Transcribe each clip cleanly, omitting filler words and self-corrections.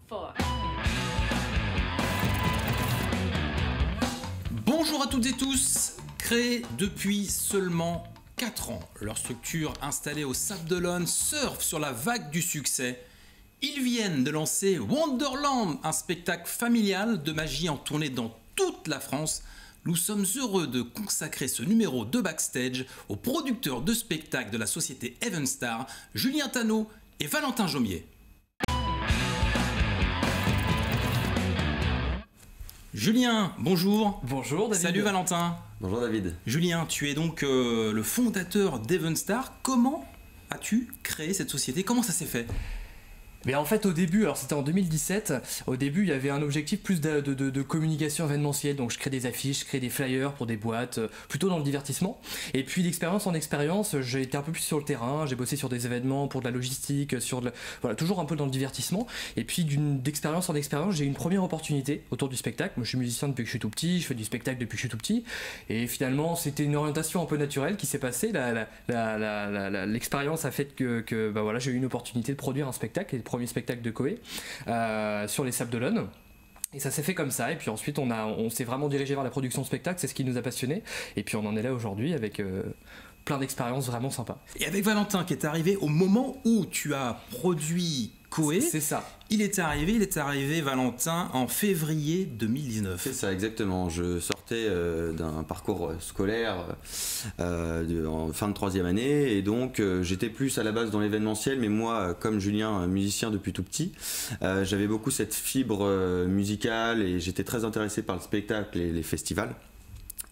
4. Bonjour à toutes et tous. Créés depuis seulement 4 ans, leur structure installée au Sable d'Olonne surfe sur la vague du succès. Ils viennent de lancer Wonderland, un spectacle familial de magie en tournée dans toute la France. Nous sommes heureux de consacrer ce numéro de Backstage aux producteurs de spectacles de la société Evenstar, Julien Tanneau et Valentin Jaumier. Julien, bonjour. Bonjour David. Salut Valentin. Bonjour David. Julien, tu es donc le fondateur d'Evenstar. Comment as-tu créé cette société? Comment ça s'est fait? Mais en fait au début, alors c'était en 2017, au début il y avait un objectif plus de communication événementielle, donc je crée des affiches, je crée des flyers pour des boîtes, plutôt dans le divertissement. Et puis d'expérience en expérience, j'ai été un peu plus sur le terrain, j'ai bossé sur des événements pour de la logistique, voilà, toujours un peu dans le divertissement. Et puis d'expérience en expérience, j'ai eu une première opportunité autour du spectacle. Moi je suis musicien depuis que je suis tout petit, je fais du spectacle depuis que je suis tout petit. Et finalement c'était une orientation un peu naturelle qui s'est passée. L'expérience a fait que voilà, j'ai eu une opportunité de produire un spectacle, et le premier spectacle de Koé sur les Sables d'Olonne. Et ça s'est fait comme ça, et puis ensuite on s'est vraiment dirigé vers la production de spectacle, c'est ce qui nous a passionnés, et puis on en est là aujourd'hui avec plein d'expériences vraiment sympas. Et avec Valentin qui est arrivé au moment où tu as produit Koé. C'est ça. Il est arrivé Valentin en février 2019. C'est ça, exactement. Je sortais d'un parcours scolaire en fin de 3e année, et donc j'étais plus à la base dans l'événementiel, mais moi, comme Julien, musicien depuis tout petit, j'avais beaucoup cette fibre musicale, et j'étais très intéressé par le spectacle et les festivals.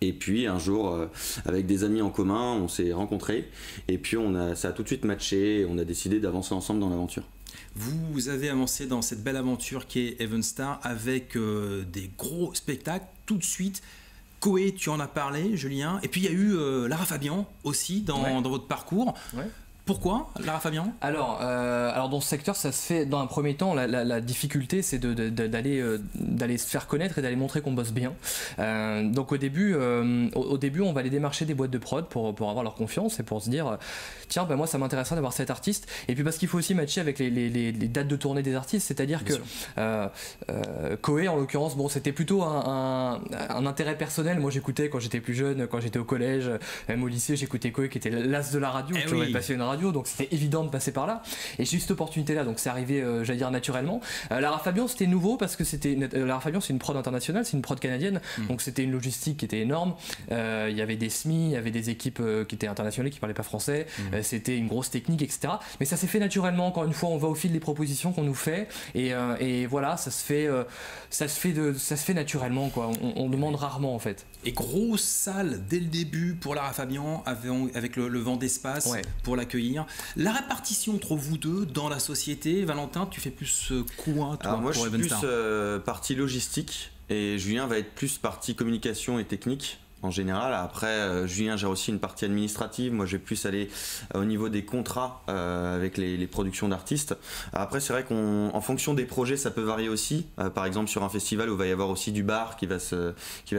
Et puis un jour, avec des amis en commun, on s'est rencontrés, et puis ça a tout de suite matché, et on a décidé d'avancer ensemble dans l'aventure. Vous avez avancé dans cette belle aventure qui est Evenstar avec des gros spectacles tout de suite. Koé, tu en as parlé, Julien. Et puis il y a eu Lara Fabian aussi dans votre parcours. Ouais. Pourquoi Lara Fabian? Alors dans ce secteur, ça se fait dans un premier temps. La difficulté, c'est d'aller se faire connaître et d'aller montrer qu'on bosse bien. Donc au début, on va aller démarcher des boîtes de prod pour avoir leur confiance et pour se dire tiens, moi ça m'intéresserait d'avoir cet artiste. Et puis parce qu'il faut aussi matcher avec les dates de tournée des artistes, c'est-à-dire que Koé en l'occurrence, bon, c'était plutôt un intérêt personnel. Moi j'écoutais quand j'étais plus jeune, quand j'étais au collège, même au lycée, j'écoutais Koé qui était l'as de la radio. Tu aurais passé une radio, donc c'était évident de passer par là, et j'ai eu cette opportunité là, donc c'est arrivé j'allais dire naturellement. Lara Fabian c'était nouveau parce que Lara Fabian c'est une prod internationale, c'est une prod canadienne, donc c'était une logistique qui était énorme. Il y avait des SMI, il y avait des équipes qui étaient internationales qui parlaient pas français, c'était une grosse technique, etc. Mais ça s'est fait naturellement, encore une fois on va au fil des propositions qu'on nous fait, et voilà, ça se fait naturellement quoi. On demande rarement en fait. Et grosse salle dès le début pour Lara Fabian avec le vent d'espace pour l'accueillir. La répartition entre vous deux dans la société, Valentin, tu fais plus quoi toi? Alors moi pour je suis Evenstar? plus partie logistique, et Julien va être plus partie communication et technique en général. Après Julien gère aussi une partie administrative, moi je vais plus aller au niveau des contrats avec les productions d'artistes. Après c'est vrai qu'en fonction des projets ça peut varier aussi, par exemple sur un festival où il va y avoir aussi du bar qui va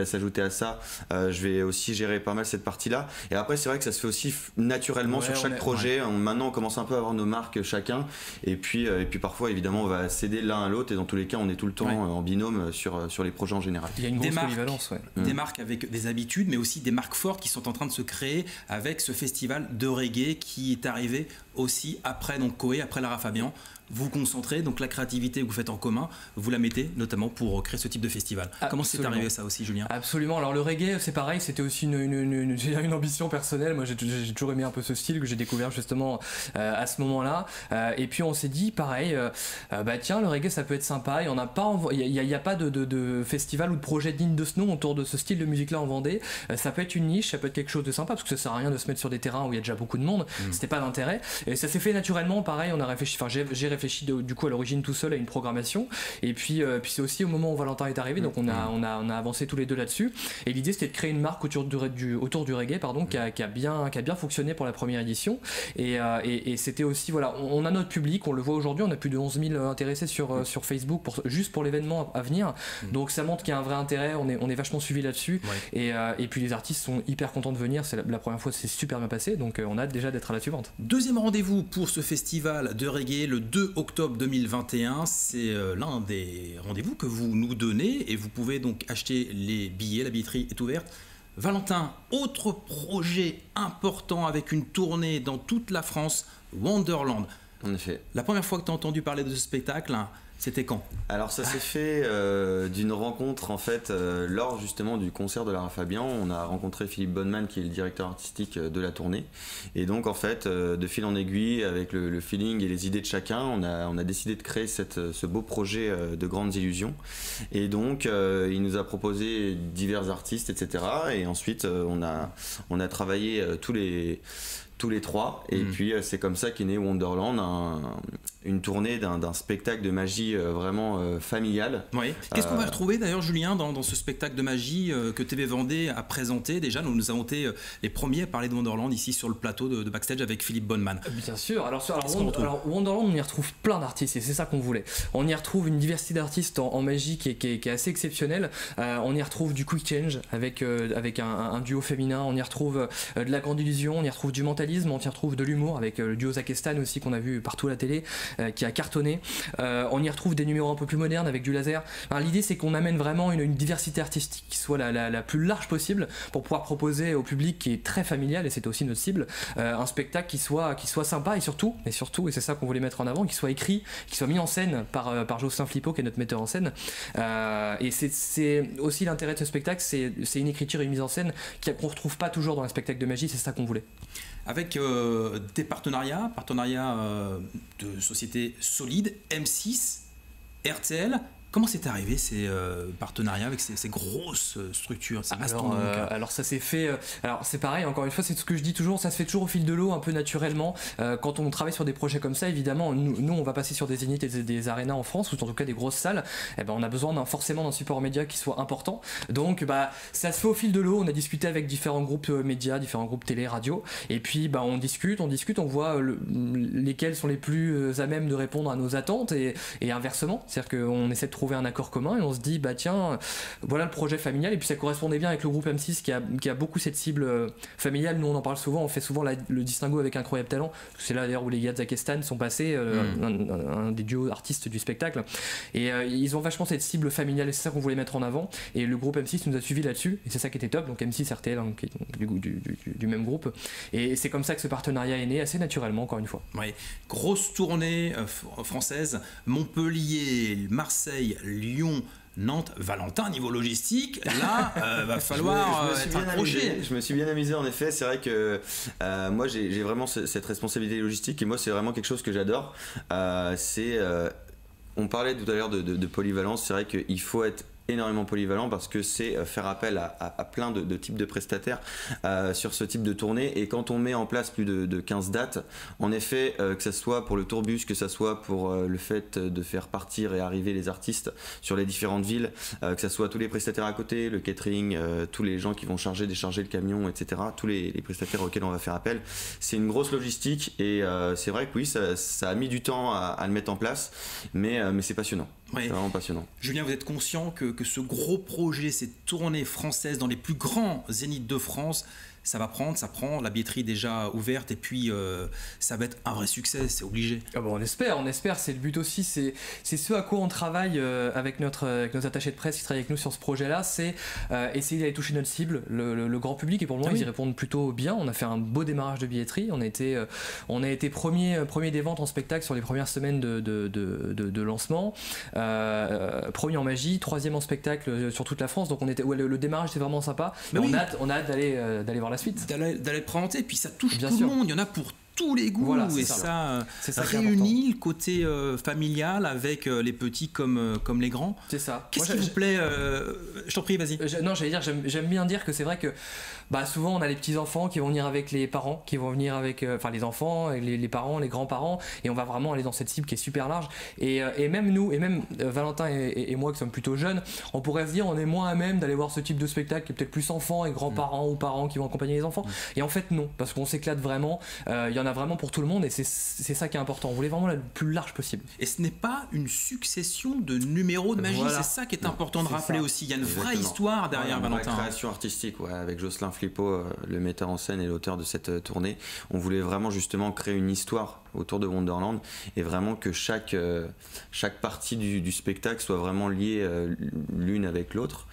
s'ajouter à ça, je vais aussi gérer pas mal cette partie là, et après c'est vrai que ça se fait aussi naturellement sur chaque projet. Maintenant on commence un peu à avoir nos marques chacun, et puis parfois évidemment on va céder l'un à l'autre, et dans tous les cas on est tout le temps en binôme sur les projets en général. Il y a une grosse polyvalence, des marques avec des habitudes, mais aussi des marques fortes qui sont en train de se créer avec ce festival de reggae qui est arrivé aussi après donc Koé, après Lara Fabian. Vous concentrez, donc la créativité que vous faites en commun, vous la mettez notamment pour créer ce type de festival. Comment c'est arrivé ça aussi, Julien? Absolument, alors le reggae c'est pareil, c'était aussi une ambition personnelle. Moi j'ai toujours aimé un peu ce style que j'ai découvert justement à ce moment-là, et puis on s'est dit pareil, tiens, le reggae ça peut être sympa, et il n'y a pas de festival ou de projet digne de ce nom autour de ce style de musique là en Vendée. Ça peut être une niche, ça peut être quelque chose de sympa, parce que ça sert à rien de se mettre sur des terrains où il y a déjà beaucoup de monde. C'était pas d'intérêt, et ça s'est fait naturellement. Pareil, on a réfléchi, j'ai réfléchi du coup à l'origine tout seul à une programmation, et puis c'est aussi au moment où Valentin est arrivé, donc on a avancé tous les deux là-dessus, et l'idée c'était de créer une marque autour du reggae, qui a bien fonctionné pour la première édition, et c'était aussi, voilà, on a notre public, on le voit aujourd'hui, on a plus de 11 000 intéressés sur Facebook juste pour l'événement à venir, donc ça montre qu'il y a un vrai intérêt, on est vachement suivi là-dessus, et Et puis les artistes sont hyper contents de venir, c'est la première fois, c'est super bien passé, donc on a hâte déjà d'être à la suivante. Deuxième rendez-vous pour ce festival de reggae le 2 octobre 2021, c'est l'un des rendez-vous que vous nous donnez et vous pouvez donc acheter les billets, la billetterie est ouverte. Valentin, autre projet important avec une tournée dans toute la France, Wonderland. En effet. La première fois que tu as entendu parler de ce spectacle, c'était quand? Alors ça s'est fait d'une rencontre en fait lors justement du concert de Lara Fabian. On a rencontré Philippe Bonneman qui est le directeur artistique de la tournée et donc en fait de fil en aiguille avec le feeling et les idées de chacun on a décidé de créer ce beau projet de Grandes Illusions et donc il nous a proposé divers artistes etc. Et ensuite on a travaillé tous les trois et puis c'est comme ça qu'est né Wonderland, une tournée d'un spectacle de magie vraiment familial. Oui. Qu'est-ce qu'on va retrouver d'ailleurs Julien dans ce spectacle de magie que TV Vendée a présenté déjà? Nous avons été les premiers à parler de Wonderland ici sur le plateau de Backstage avec Philippe Bonneman. Bien sûr, alors Wonderland on y retrouve plein d'artistes et c'est ça qu'on voulait. On y retrouve une diversité d'artistes en magie qui est assez exceptionnelle. On y retrouve du quick change avec un duo féminin, on y retrouve de la grande illusion, on y retrouve du mentalisme, on y retrouve de l'humour avec le duo Zakestan aussi qu'on a vu partout à la télé qui a cartonné. On y retrouve des numéros un peu plus modernes avec du laser. Alors, l'idée c'est qu'on amène vraiment une diversité artistique qui soit la plus large possible pour pouvoir proposer au public qui est très familial et c'est aussi notre cible un spectacle qui soit sympa et surtout et c'est ça qu'on voulait mettre en avant, qui soit écrit, qui soit mis en scène par Jocelyn Flippo qui est notre metteur en scène et c'est aussi l'intérêt de ce spectacle, c'est une écriture et une mise en scène qu'on retrouve pas toujours dans un spectacle de magie, c'est ça qu'on voulait. Avec des partenariats de sociétés solides, M6, RTL. Comment c'est arrivé ces partenariats avec ces grosses structures, ces mastodontes? Alors ça s'est fait, alors c'est pareil, encore une fois c'est ce que je dis toujours, ça se fait toujours au fil de l'eau, un peu naturellement. Quand on travaille sur des projets comme ça, évidemment, nous on va passer sur des zéniths et des arénas en France, ou en tout cas des grosses salles, et on a besoin forcément d'un support média qui soit important. Donc ça se fait au fil de l'eau, on a discuté avec différents groupes médias, différents groupes télé, radio, et puis on discute, on voit lesquels sont les plus à même de répondre à nos attentes et inversement, c'est-à-dire qu'on essaie de trouver un accord commun et on se dit tiens voilà le projet familial et puis ça correspondait bien avec le groupe M6 qui a beaucoup cette cible familiale. Nous on en parle souvent, on fait souvent le distinguo avec Incroyable Talent, c'est là d'ailleurs où les gars de Zakestan sont passés, un des duos artistes du spectacle et ils ont vachement cette cible familiale et c'est ça qu'on voulait mettre en avant et le groupe M6 nous a suivi là-dessus et c'est ça qui était top, donc M6 RTL qui est du même groupe et c'est comme ça que ce partenariat est né assez naturellement encore une fois. Oui. Grosse tournée française, Montpellier, Marseille, Lyon, Nantes, Valentin, niveau logistique, là, va falloir être accroché. Je me suis bien amusé en effet, c'est vrai que moi j'ai vraiment cette responsabilité logistique et moi c'est vraiment quelque chose que j'adore. On parlait tout à l'heure de polyvalence, c'est vrai qu'il faut être énormément polyvalent parce que c'est faire appel à plein de types de prestataires sur ce type de tournée et quand on met en place plus de 15 dates, en effet que ça soit pour le tourbus, que ça soit pour le fait de faire partir et arriver les artistes sur les différentes villes, que ça soit tous les prestataires à côté, le catering, tous les gens qui vont charger, décharger le camion, etc., tous les prestataires auxquels on va faire appel, c'est une grosse logistique et c'est vrai que oui, ça a mis du temps à le mettre en place, mais c'est passionnant. Ouais. C'est vraiment passionnant. Julien, vous êtes conscient que ce gros projet, cette tournée française dans les plus grands zéniths de France, ça prend, la billetterie est déjà ouverte et puis ça va être un vrai succès, c'est obligé. On espère, c'est le but aussi, c'est ce à quoi on travaille avec nos attachés de presse qui travaillent avec nous sur ce projet-là, c'est essayer d'aller toucher notre cible, le grand public et pour le moment ils y répondent plutôt bien, on a fait un beau démarrage de billetterie, on a été premier des ventes en spectacle sur les premières semaines de lancement, premier en magie, troisième en spectacle sur toute la France, donc le démarrage était vraiment sympa, mais on a hâte d'aller voir la suite. D'aller présenter, puis ça touche bien tout sûr. le monde, il y en a pour tous les goûts, voilà, et ça réunit le côté familial avec les petits comme les grands. C'est ça. Qu'est-ce qui vous plaît Je t'en prie, vas-y. Non, j'allais dire, j'aime bien dire que c'est vrai que souvent on a les petits-enfants qui vont venir avec les parents, qui vont venir avec les enfants, les parents, les grands-parents, et on va vraiment aller dans cette cible qui est super large. Et même nous, et même Valentin et moi qui sommes plutôt jeunes, on pourrait se dire on est moins à même d'aller voir ce type de spectacle qui est peut-être plus enfants et grands-parents ou parents qui vont accompagner les enfants. Et en fait non, parce qu'on s'éclate vraiment. Il y en en a vraiment pour tout le monde et c'est ça qui est important. On voulait vraiment le plus large possible. Et ce n'est pas une succession de numéros de magie, Voilà. c'est ça qui est important de rappeler aussi. Il y a une vraie Exactement. histoire derrière Valentin. Une vraie création artistique, ouais, avec Jocelyn Flippo, le metteur en scène et l'auteur de cette tournée. On voulait vraiment justement créer une histoire autour de Wonderland et vraiment que chaque partie du spectacle soit vraiment liée l'une avec l'autre.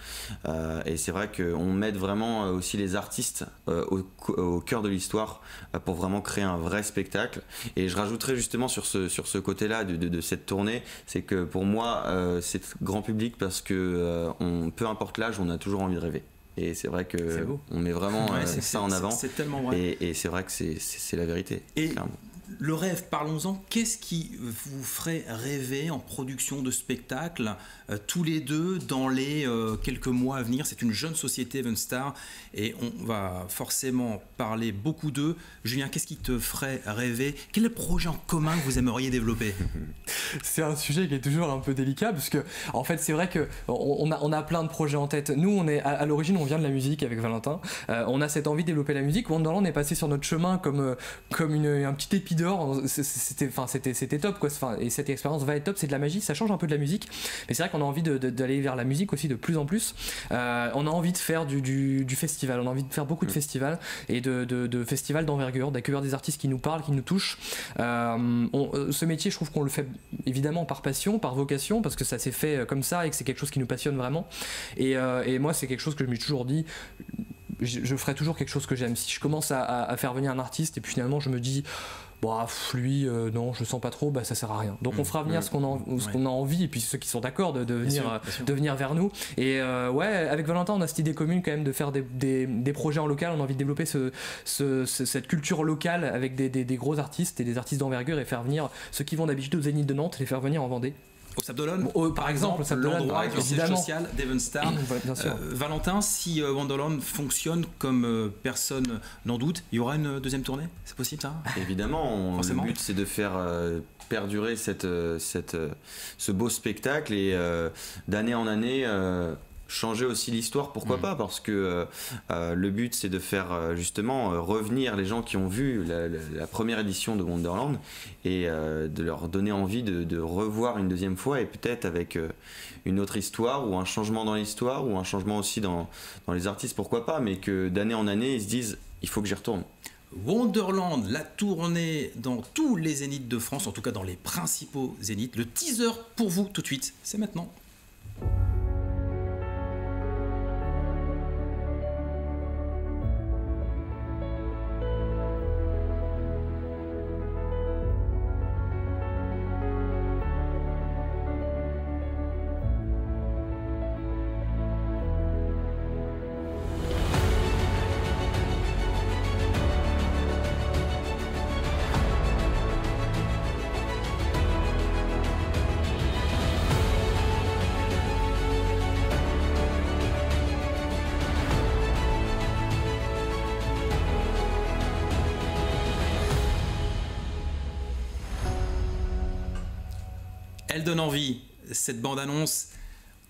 Et c'est vrai qu'on met vraiment aussi les artistes au cœur de l'histoire pour vraiment créer un vrai spectacle. Et je rajouterais justement sur ce côté-là de cette tournée, c'est que pour moi, c'est grand public parce que peu importe l'âge, on a toujours envie de rêver. Et c'est vrai que on met vraiment ça en avant. C'est tellement vrai. Et c'est vrai que c'est la vérité. Et clairement. le rêve, parlons-en. Qu'est-ce qui vous ferait rêver en production de spectacle, tous les deux, dans les quelques mois à venir? C'est une jeune société, Evenstar, et on va forcément parler beaucoup d'eux. Julien, qu'est-ce qui te ferait rêver? Quel est le projet en commun que vous aimeriez développer? C'est un sujet qui est toujours un peu délicat parce que, en fait, c'est vrai qu'on a plein de projets en tête. Nous, on est à l'origine, on vient de la musique avec Valentin. On a cette envie de développer la musique. Wonderland est passé sur notre chemin comme un petit épi d'or. C'était top, quoi. Et cette expérience va être top. C'est de la magie, ça change un peu de la musique. Mais c'est vrai qu'on a envie d'aller vers la musique aussi de plus en plus. On a envie de faire du festival. On a envie de faire beaucoup de festivals et de festivals d'envergure, d'accueillir des artistes qui nous parlent, qui nous touchent. Ce métier, je trouve qu'on le fait évidemment par passion, par vocation, parce que ça s'est fait comme ça et que c'est quelque chose qui nous passionne vraiment. Et moi, c'est quelque chose que je me suis toujours dit. Je ferai toujours quelque chose que j'aime. Si je commence à faire venir un artiste et puis finalement je me dis lui non, je le sens pas trop, ça sert à rien. Donc on fera venir ce qu'on a envie et puis ceux qui sont d'accord de venir vers nous. Et avec Valentin, on a cette idée commune quand même de faire des projets en local. On a envie de développer cette culture locale avec des gros artistes et des artistes d'envergure et faire venir ceux qui vont d'habitude au Zénith de Nantes, les faire venir en Vendée. Au Sable d'Olonne, par exemple, l'endroit qui est le siège social d'Evenstar. Bien sûr. Valentin, si Wonderland fonctionne comme personne n'en doute, il y aura une deuxième tournée? C'est possible, ça? Évidemment, le but c'est de faire perdurer ce beau spectacle et d'année en année changer aussi l'histoire, pourquoi pas, parce que le but c'est de faire justement revenir les gens qui ont vu la première édition de Wonderland et de leur donner envie de revoir une deuxième fois et peut-être avec une autre histoire ou un changement dans l'histoire ou un changement aussi dans les artistes, pourquoi pas, mais que d'année en année ils se disent il faut que j'y retourne. Wonderland, la tournée dans tous les zéniths de France, en tout cas dans les principaux zéniths. Le teaser pour vous tout de suite, c'est maintenant. Elle donne envie, cette bande-annonce.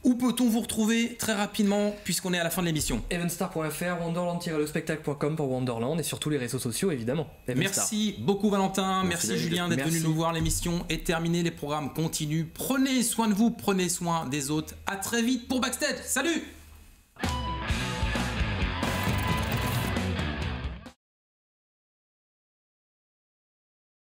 Où peut-on vous retrouver très rapidement, puisqu'on est à la fin de l'émission? Evenstar.fr, wonderland-lespectacle.com pour Wonderland et sur tous les réseaux sociaux évidemment. Evenstar. Merci beaucoup Valentin, merci Julien d'être venu nous voir. L'émission est terminée, les programmes continuent. Prenez soin de vous, prenez soin des autres. À très vite pour Backstage. Salut!